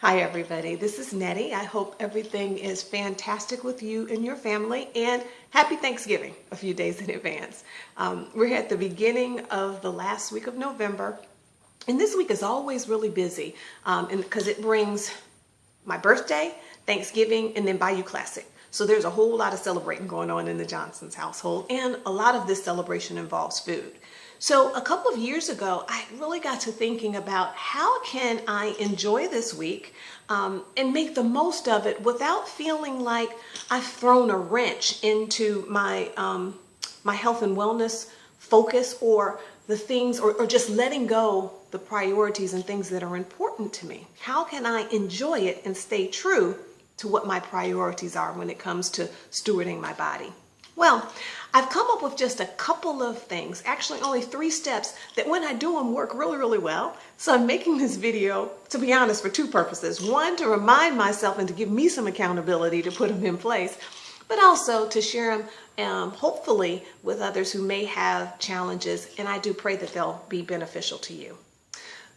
Hi everybody, this is Nettie. I hope everything is fantastic with you and your family, and happy Thanksgiving a few days in advance. We're at the beginning of the last week of November, and this week is always really busy because it brings my birthday, Thanksgiving, and then Bayou Classic. So there's a whole lot of celebrating going on in the Johnson's household, and a lot of this celebration involves food. So a couple of years ago, I really got to thinking about how can I enjoy this week and make the most of it without feeling like I've thrown a wrench into my my health and wellness focus, or the things, or just letting go the priorities and things that are important to me. How can I enjoy it and stay true to what my priorities are when it comes to stewarding my body? Well, I've come up with just a couple of things, actually only 3 steps that when I do them work really, really well. So I'm making this video, to be honest, for 2 purposes. One, to remind myself and to give me some accountability to put them in place, but also to share them hopefully with others who may have challenges, and I do pray that they'll be beneficial to you.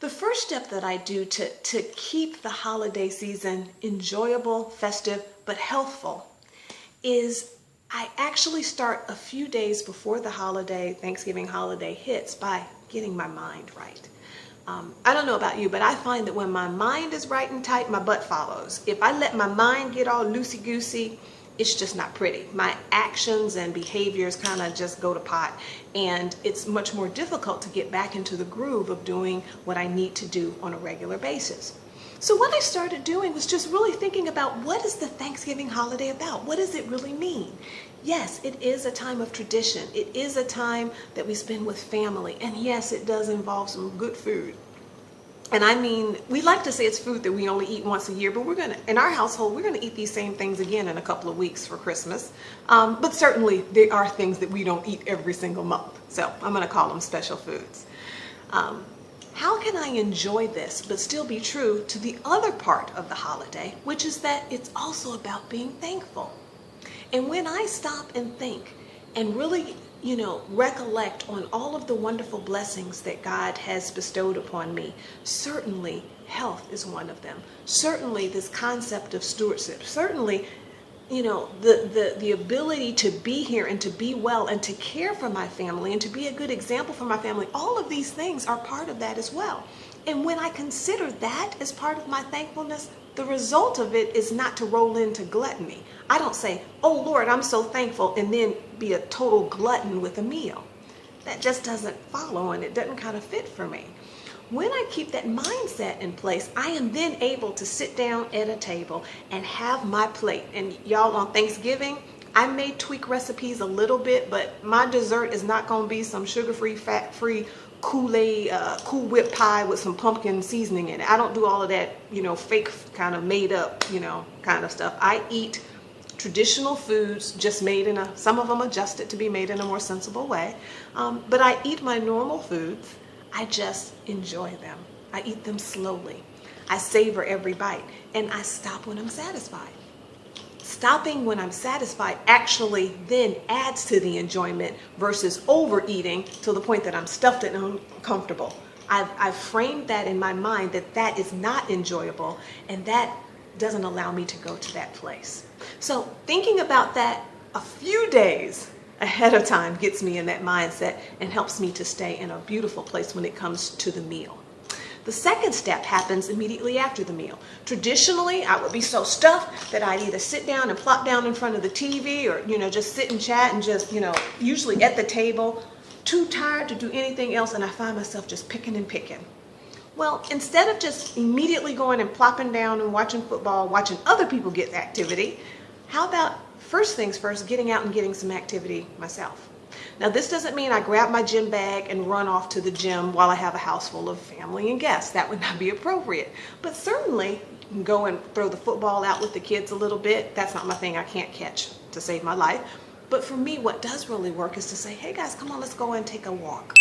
The first step that I do to keep the holiday season enjoyable, festive, but healthful is I actually start a few days before the holiday, Thanksgiving holiday hits, by getting my mind right. I don't know about you, but I find that when my mind is right and tight, my butt follows. If I let my mind get all loosey-goosey, it's just not pretty. My actions and behaviors kind of just go to pot, and it's much more difficult to get back into the groove of doing what I need to do on a regular basis. So what I started doing was just really thinking about, what is the Thanksgiving holiday about? What does it really mean? Yes, it is a time of tradition. It is a time that we spend with family. And yes, it does involve some good food. And I mean, we like to say it's food that we only eat once a year, but in our household, we're gonna eat these same things again in a couple of weeks for Christmas. But certainly there are things that we don't eat every single month. So I'm gonna call them special foods. How can I enjoy this but still be true to the other part of the holiday, which is that it's also about being thankful? And when I stop and think and really, recollect on all of the wonderful blessings that God has bestowed upon me, certainly health is one of them. Certainly this concept of stewardship, certainly the ability to be here and to be well and to care for my family and to be a good example for my family, all of these things are part of that as well. And when I consider that as part of my thankfulness, the result of it is not to roll into gluttony. I don't say, oh Lord, I'm so thankful, and then be a total glutton with a meal. That just doesn't follow, and it doesn't kind of fit for me. When I keep that mindset in place, I am then able to sit down at a table and have my plate. And y'all, on Thanksgiving, I may tweak recipes a little bit, but my dessert is not going to be some sugar-free, fat-free Kool-Aid, Cool Whip pie with some pumpkin seasoning in it. I don't do all of that, fake kind of made up, kind of stuff. I eat traditional foods, just made some of them adjusted to be made in a more sensible way. But I eat my normal foods. I just enjoy them. I eat them slowly. I savor every bite, and I stop when I'm satisfied. Stopping when I'm satisfied actually then adds to the enjoyment versus overeating to the point that I'm stuffed and uncomfortable. I've framed that in my mind that is not enjoyable, and that doesn't allow me to go to that place. So thinking about that a few days ahead of time gets me in that mindset and helps me to stay in a beautiful place when it comes to the meal. The second step happens immediately after the meal. Traditionally, I would be so stuffed that I'd either sit down and plop down in front of the TV, or, just sit and chat and just, usually at the table, too tired to do anything else, and I find myself just picking and picking. Well, instead of just immediately going and plopping down and watching football, watching other people get activity, how about first things first, getting out and getting some activity myself? Now, this doesn't mean I grab my gym bag and run off to the gym while I have a house full of family and guests. That would not be appropriate. But certainly, go and throw the football out with the kids a little bit. That's not my thing. I can't catch to save my life. But for me, what does really work is to say, hey guys, come on, let's go and take a walk.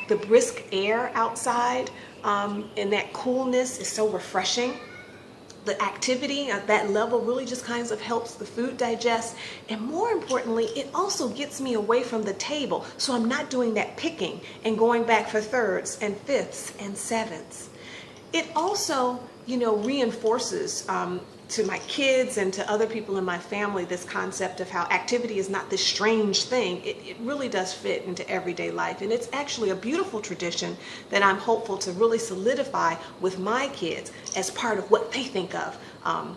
The brisk air outside and that coolness is so refreshing. The activity at that level really just kind of helps the food digest, and more importantly, it also gets me away from the table, so I'm not doing that picking and going back for thirds and fifths and sevenths. It also reinforces to my kids and to other people in my family this concept of how activity is not this strange thing. It really does fit into everyday life, and it's actually a beautiful tradition that I'm hopeful to really solidify with my kids as part of what they think of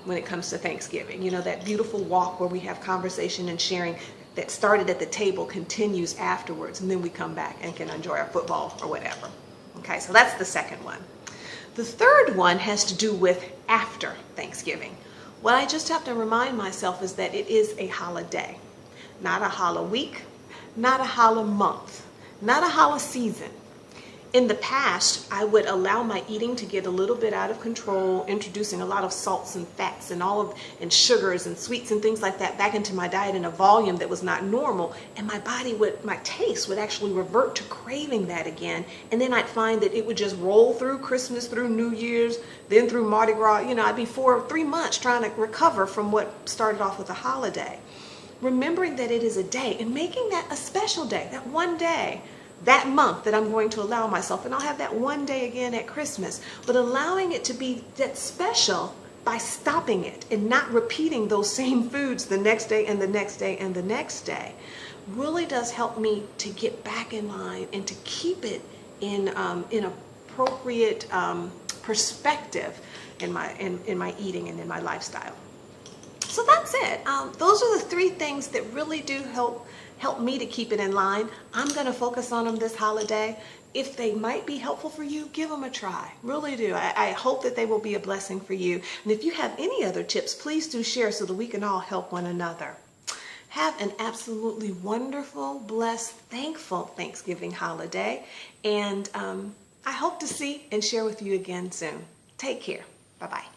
when it comes to Thanksgiving. That beautiful walk where we have conversation and sharing that started at the table continues afterwards, and then we come back and can enjoy our football or whatever. Okay, so that's the second one. The third one has to do with after Thanksgiving. What I just have to remind myself is that it is a holiday, not a holiday week, not a holiday month, not a holiday season. In the past, I would allow my eating to get a little bit out of control, introducing a lot of salts and fats and sugars and sweets and things like that back into my diet in a volume that was not normal, and my taste would actually revert to craving that again, and then I'd find that it would just roll through Christmas, through New Year's, then through Mardi Gras. I'd be 3 months trying to recover from what started off with a holiday. Remembering that it is a day and making that a special day, that one day, that month that I'm going to allow myself, and I'll have that one day again at Christmas, but allowing it to be that special by stopping it and not repeating those same foods the next day and the next day and the next day really does help me to get back in line and to keep it in appropriate perspective in my eating and in my lifestyle. So that's it. Those are the 3 things that really do help me to keep it in line. I'm going to focus on them this holiday. If they might be helpful for you, give them a try. Really do. I hope that they will be a blessing for you. And if you have any other tips, please do share so that we can all help one another. Have an absolutely wonderful, blessed, thankful Thanksgiving holiday. And I hope to see and share with you again soon. Take care. Bye-bye.